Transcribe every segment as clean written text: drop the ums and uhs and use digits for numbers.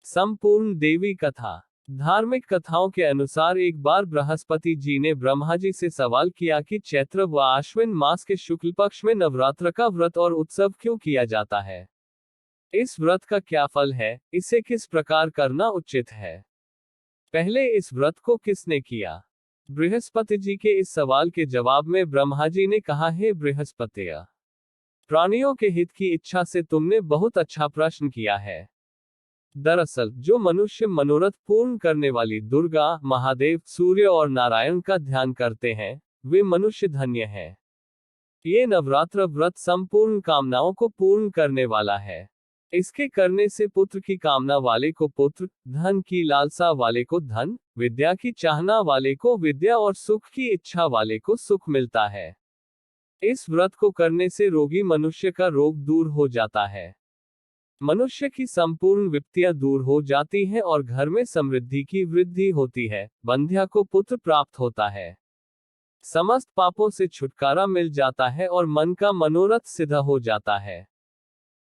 संपूर्ण देवी कथा। धार्मिक कथाओं के अनुसार एक बार बृहस्पति जी ने ब्रह्मा जी से सवाल किया कि चैत्र व आश्विन मास के शुक्ल पक्ष में नवरात्र का व्रत और उत्सव क्यों किया जाता है। इस व्रत का क्या फल है, इसे किस प्रकार करना उचित है, पहले इस व्रत को किसने किया। बृहस्पति जी के इस सवाल के जवाब में ब्रह्मा जी ने कहा, हे बृहस्पति, प्राणियों के हित की इच्छा से तुमने बहुत अच्छा प्रश्न किया है। दरअसल जो मनुष्य मनोरथ पूर्ण करने वाली दुर्गा, महादेव, सूर्य और नारायण का ध्यान करते हैं, वे मनुष्य धन्य हैं। ये नवरात्र व्रत संपूर्ण कामनाओं को पूर्ण करने वाला है। इसके करने से पुत्र की कामना वाले को पुत्र, धन की लालसा वाले को धन, विद्या की चाहना वाले को विद्या और सुख की इच्छा वाले को सुख मिलता है। इस व्रत को करने से रोगी मनुष्य का रोग दूर हो जाता है, मनुष्य की संपूर्ण विपत्तियां दूर हो जाती हैं और घर में समृद्धि की वृद्धि होती है, बंध्या को पुत्र प्राप्त होता है, समस्त पापों से छुटकारा मिल जाता है और मन का मनोरथ सिद्ध हो जाता है।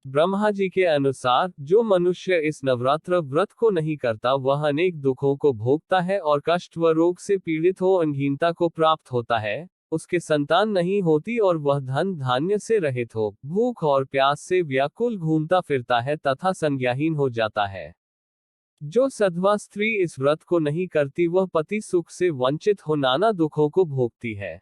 ब्रह्मा जी के अनुसार जो मनुष्य इस नवरात्र व्रत को नहीं करता वह अनेक दुखों को भोगता है और कष्ट व रोग से पीड़ित हो अंगहीनता को प्राप्त होता है, उसके संतान नहीं होती और वह धन धान्य से रहित हो, भूख और प्यास से व्याकुल घूमता फिरता है तथा संज्ञाहीन हो जाता है। जो सधवा स्त्री इस व्रत को नहीं करती वह पति सुख से वंचित हो नाना दुखों को भोगती है।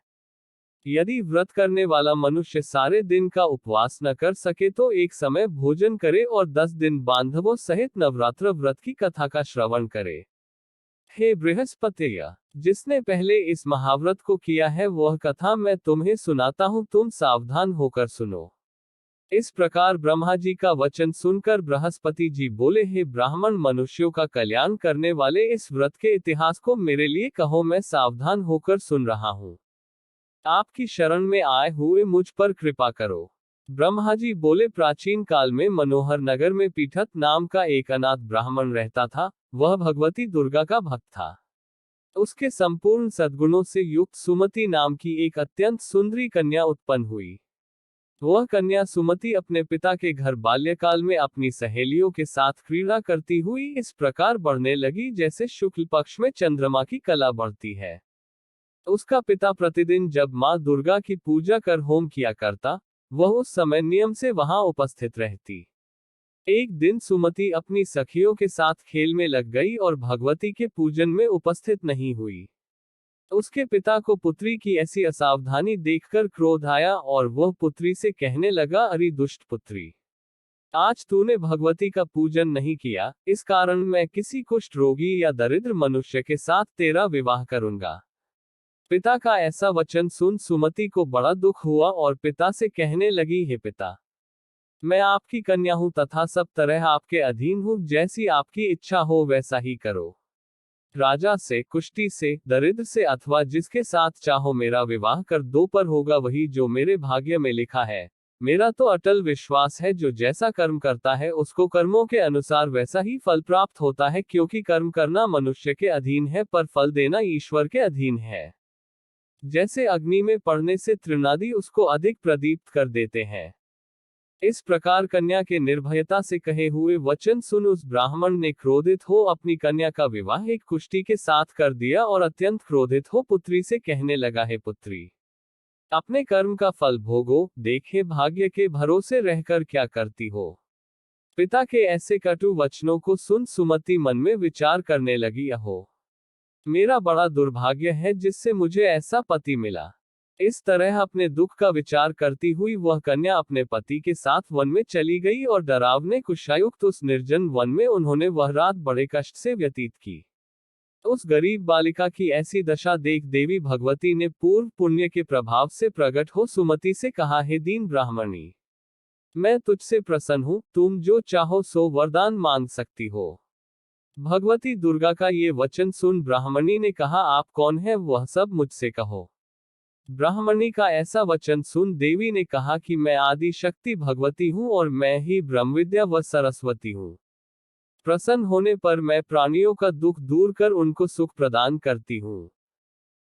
यदि व्रत करने वाला मनुष्य सारे दिन का उपवास न कर सके तो एक समय भोजन करे और 10 दिन बांधवों सहित नवरात्र व्रत की कथा का श्रवण करे। हे बृहस्पति, जिसने पहले इस महाव्रत को किया है वह कथा मैं तुम्हें सुनाता हूं, तुम सावधान होकर सुनो। इस प्रकार ब्रह्मा जी का वचन सुनकर बृहस्पति जी बोले, हे ब्राह्मण मनुष्यों का कल्याण करने वाले इस व्रत के इतिहास को मेरे लिए कहो, मैं सावधान होकर सुन रहा हूं। आपकी शरण में आए हुए मुझ पर कृपा करो। ब्रह्मा जी बोले, प्राचीन काल में मनोहर नगर में पीठत नाम का एक अनाथ ब्राह्मण रहता था। वह भगवती दुर्गा का भक्त था। उसके संपूर्ण सद्गुणों से युक्त सुमति नाम की एक अत्यंत सुंदरी कन्या उत्पन्न हुई। वह कन्या सुमति अपने पिता के घर बाल्यकाल में अपनी सहेलियों के साथ क्रीड़ा करती हुई इस प्रकार बढ़ने लगी जैसे शुक्ल पक्ष में चंद्रमा की कला बढ़ती है। उसका पिता प्रतिदिन जब मां दुर्गा की पूजा कर होम किया करता, वह उस समय नियम से वहां उपस्थित रहती। एक दिन सुमति अपनी सखियों के साथ खेल में लग गई और भगवती के पूजन में उपस्थित नहीं हुई। उसके पिता को पुत्री की ऐसी असावधानी देखकर क्रोध आया और वह पुत्री से कहने लगा, अरे दुष्ट पुत्री, आज तूने भगवती का पूजन नहीं किया, इस कारण मैं किसी कुष्ठ रोगी या दरिद्र मनुष्य के साथ तेरा विवाह करूंगा। पिता का ऐसा वचन सुन सुमति को बड़ा दुख हुआ और पिता से कहने लगी, हे पिता, मैं आपकी कन्या हूं तथा सब तरह आपके अधीन हूं, जैसी आपकी इच्छा हो वैसा ही करो। राजा से, कुष्ठी से, दरिद्र से अथवा जिसके साथ चाहो मेरा विवाह कर दो, पर होगा वही जो मेरे भाग्य में लिखा है। मेरा तो अटल विश्वास है जो जैसा कर्म करता है उसको कर्मों के अनुसार वैसा ही फल प्राप्त होता है, क्योंकि कर्म करना मनुष्य के अधीन है पर फल देना ईश्वर के अधीन है। जैसे अग्नि में पड़ने से तृणादि उसको अधिक प्रदीप्त कर देते हैं। इस प्रकार कन्या के निर्भयता से कहे हुए वचन सुन उस ब्राह्मण ने क्रोधित हो अपनी कन्या का विवाह एक कुष्ठी के साथ कर दिया और अत्यंत क्रोधित हो पुत्री से कहने लगा, हे पुत्री, अपने कर्म का फल भोगो, देखे भाग्य के भरोसे रहकर क्या करती हो। पिता के ऐसे कटु वचनों को सुन सुमति मन में विचार करने लगी, अहो, मेरा बड़ा दुर्भाग्य है जिससे मुझे ऐसा पति मिला। इस तरह अपने दुख का विचार करती हुई वह कन्या अपने पति के साथ वन में चली गई और डरावने कुशायुक्त उस निर्जन वन में उन्होंने वह रात बड़े कष्ट से व्यतीत की। उस गरीब बालिका की ऐसी दशा देख देवी भगवती ने पूर्व पुण्य के प्रभाव से प्रकट हो सुमति से कहा, हे दीन ब्राह्मणी, मैं तुझसे प्रसन्न हूं, तुम जो चाहो सो वरदान मांग सकती हो। भगवती दुर्गा का ये वचन सुन ब्राह्मणी ने कहा, आप कौन है वह सब मुझसे कहो। ब्राह्मणी का ऐसा वचन सुन देवी ने कहा कि मैं आदि शक्ति भगवती हूं और मैं ही ब्रह्मविद्या व सरस्वती हूं। प्रसन्न होने पर मैं प्राणियों का दुख दूर कर उनको सुख प्रदान करती हूं।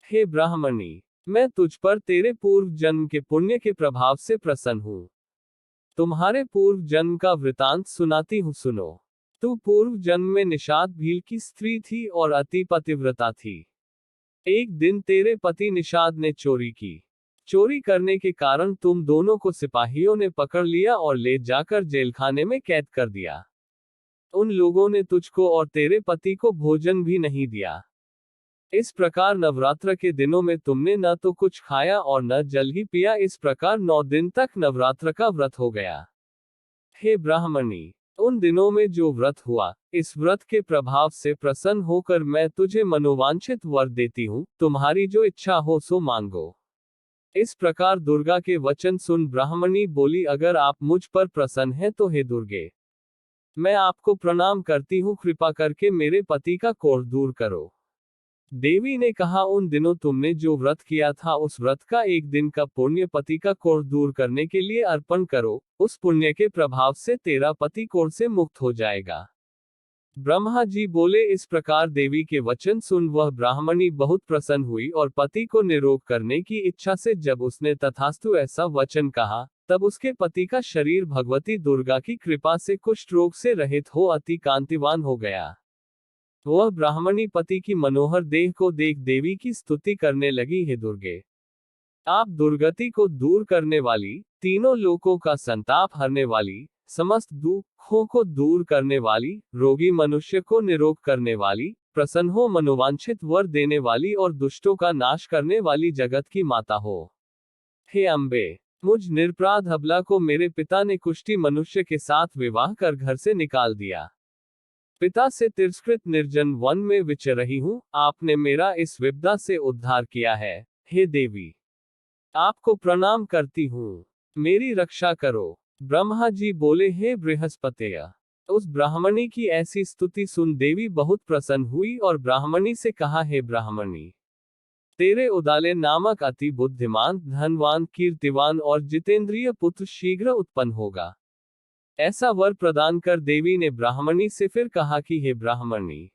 हे ब्राह्मणी, मैं तुझ पर तेरे पूर्व जन्म के पुण्य के प्रभाव से प्रसन्न हूं। तुम्हारे पूर्व जन्म का वृतांत सुनाती हूं, सुनो। तू पूर्व जन्म में निषाद भील की स्त्री थी और अति पतिव्रता थी। एक दिन तेरे पति निषाद ने चोरी की। चोरी करने के कारण तुम दोनों को सिपाहियों ने पकड़ लिया और ले जाकर जेलखाने में कैद कर दिया। उन लोगों ने तुझको और तेरे पति को भोजन भी नहीं दिया। इस प्रकार नवरात्र के दिनों में तुमने न तो कुछ खाया और न जल ही पिया। इस प्रकार 9 दिन तक नवरात्र का व्रत हो गया। हे ब्राह्मणी, उन दिनों में जो व्रत हुआ, इस व्रत के प्रभाव से प्रसन्न होकर मैं तुझे मनोवांछित वर देती हूँ। तुम्हारी जो इच्छा हो सो मांगो। इस प्रकार दुर्गा के वचन सुन ब्राह्मणी बोली, अगर आप मुझ पर प्रसन्न हैं तो हे दुर्गे, मैं आपको प्रणाम करती हूँ। कृपा करके मेरे पति का कोढ़ दूर करो। देवी ने कहा, उन दिनों तुमने जो व्रत किया था उस व्रत का एक दिन का पुण्य पति का कोढ़ दूर करने के लिए अर्पण करो। उस पुण्य के प्रभाव से तेरा पति कोढ़ से मुक्त हो जाएगा। ब्रह्मा जी बोले। इस प्रकार देवी के वचन सुन वह ब्राह्मणी बहुत प्रसन्न हुई और पति को निरोग करने की इच्छा से जब उसने तथास्तु ऐसा वचन कहा, तब उसके पति का शरीर भगवती दुर्गा की कृपा से कुष्ठ रोग से रहित हो अति कांतिवान हो गया। वह ब्राह्मणी पति की मनोहर देह को देख देवी की स्तुति करने लगी, हे दुर्गे, आप दुर्गति को दूर करने वाली, तीनों लोकों का संताप हरने वाली, समस्त दुखों को दूर करने वाली, रोगी मनुष्य को निरोग करने वाली, प्रसन्न हो मनोवांछित वर देने वाली और दुष्टों का नाश करने वाली जगत की माता हो। हे अम्बे, मुझ निरपराध अबला को मेरे पिता ने कुष्ठी मनुष्य के साथ विवाह कर घर से निकाल दिया। पिता से तिरस्कृत निर्जन वन में विचर रही हूँ। आपने मेरा इस विपदा से उद्धार किया है। हे देवी, आपको प्रणाम करती हूँ, मेरी रक्षा करो। ब्रह्मा जी बोले, हे बृहस्पतिया। उस ब्राह्मणी की ऐसी स्तुति सुन देवी बहुत प्रसन्न हुई और ब्राह्मणी से कहा, हे ब्राह्मणी, तेरे उदाले नामक अति बुद्धिमान, धनवान, कीर्तिवान और जितेंद्रिय पुत्र शीघ्र उत्पन्न होगा। ऐसा वर प्रदान कर देवी ने ब्राह्मणी से फिर कहा कि हे ब्राह्मणी,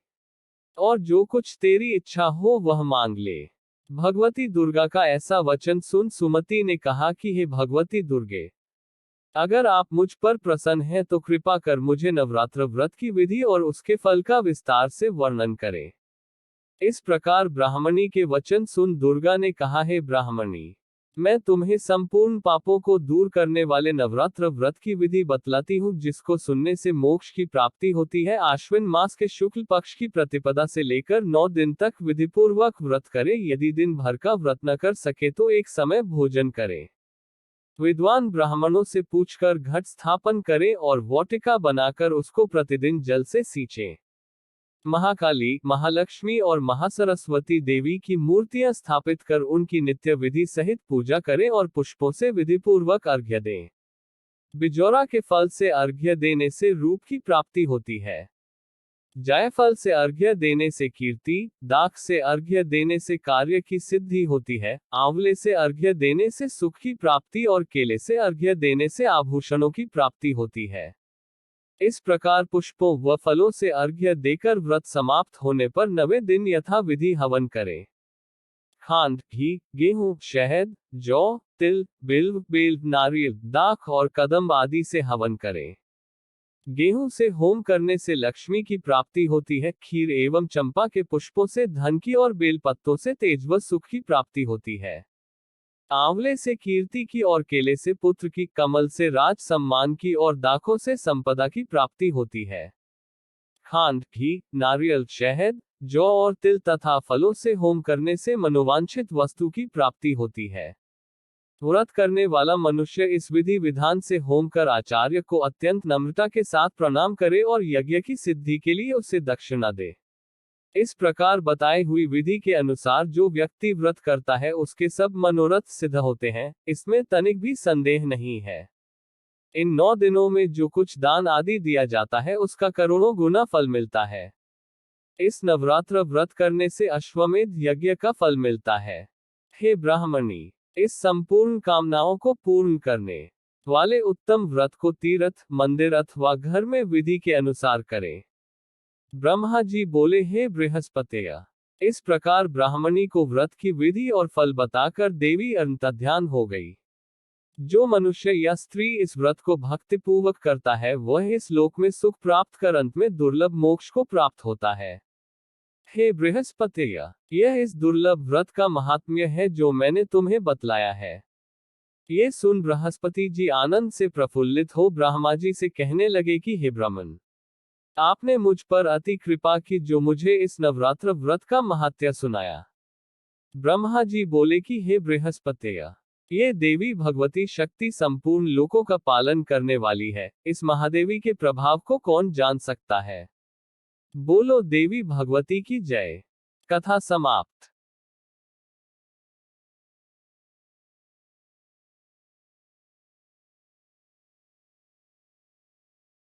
और जो कुछ तेरी इच्छा हो वह मांग ले। भगवती दुर्गा का ऐसा वचन सुन सुमति ने कहा कि हे भगवती दुर्गे, अगर आप मुझ पर प्रसन्न हैं तो कृपा कर मुझे नवरात्र व्रत की विधि और उसके फल का विस्तार से वर्णन करें। इस प्रकार ब्राह्मणी के वचन सुन दुर्गा ने कहा, हे ब्राह्मणी, मैं तुम्हें संपूर्ण पापों को दूर करने वाले नवरात्र व्रत की विधि बतलाती हूँ, जिसको सुनने से मोक्ष की प्राप्ति होती है। आश्विन मास के शुक्ल पक्ष की प्रतिपदा से लेकर 9 दिन तक विधिपूर्वक व्रत करे। यदि दिन भर का व्रत न कर सके तो एक समय भोजन करे। विद्वान ब्राह्मणों से पूछकर घट स्थापन करे और वाटिका बनाकर उसको प्रतिदिन जल से सींचे। महाकाली, महालक्ष्मी और महासरस्वती देवी की मूर्तियां स्थापित कर उनकी नित्य विधि सहित पूजा करें और पुष्पों से विधिपूर्वक अर्घ्य दें। बिजौरा के फल से अर्घ्य देने से रूप की प्राप्ति होती है। जायफल से अर्घ्य देने से कीर्ति, दाख से अर्घ्य देने से कार्य की सिद्धि होती है, आंवले से अर्घ्य देने से सुख की प्राप्ति और केले से अर्घ्य देने से आभूषणों की प्राप्ति होती है। इस प्रकार पुष्पों व फलों से अर्घ्य देकर व्रत समाप्त होने पर 9वें दिन यथा विधि हवन करें। खांड, घी, गेहूं, शहद, जौ, तिल, बिल्व, बेल, नारियल, दाख और कदम्ब आदि से हवन करें। गेहूं से होम करने से लक्ष्मी की प्राप्ति होती है। खीर एवं चंपा के पुष्पों से धन की और बेल पत्तों से तेज व सुख की प्राप्ति होती है। आंवले से कीर्ति की और केले से पुत्र की, कमल से राज सम्मान की और दाखों से संपदा की प्राप्ति होती है। खांड, घी, नारियल, शहद, जौ और तिल तथा फलों से होम करने से मनोवांछित वस्तु की प्राप्ति होती है। व्रत करने वाला मनुष्य इस विधि विधान से होम कर आचार्य को अत्यंत नम्रता के साथ प्रणाम करे और यज्ञ की सिद्धि के लिए उसे दक्षिणा दे। इस प्रकार बताई हुई विधि के अनुसार जो व्यक्ति व्रत करता है उसके सब मनोरथ सिद्ध होते हैं, इसमें तनिक भी संदेह नहीं है। इन 9 दिनों में जो कुछ दान आदि दिया जाता है उसका करोड़ों गुना फल मिलता है। इस नवरात्र व्रत करने से अश्वमेध यज्ञ का फल मिलता है। हे ब्राह्मणी, इस संपूर्ण कामनाओं को पूर्ण करने वाले उत्तम व्रत को तीर्थ, मंदिर अथवा घर में विधि के अनुसार करें। ब्रह्मा जी बोले, हे बृहस्पतिया। इस प्रकार ब्राह्मणी को व्रत की विधि और फल बताकर देवी अंतर्ध्यान हो गई। जो मनुष्य या स्त्री इस व्रत को भक्तिपूर्वक करता है वह इस लोक में सुख प्राप्त कर अंत में दुर्लभ मोक्ष को प्राप्त होता है। हे बृहस्पति, यह इस दुर्लभ व्रत का महात्म्य है जो मैंने तुम्हें बतलाया है। ये सुन बृहस्पति जी आनंद से प्रफुल्लित हो ब्रह्मा जी से कहने लगे कि हे ब्राह्मण, आपने मुझ पर अति कृपा की जो मुझे इस नवरात्र व्रत का महात्म्य सुनाया। ब्रह्मा जी बोले कि हे बृहस्पति, ये देवी भगवती शक्ति संपूर्ण लोकों का पालन करने वाली है, इस महादेवी के प्रभाव को कौन जान सकता है। बोलो देवी भगवती की जय। कथा समाप्त।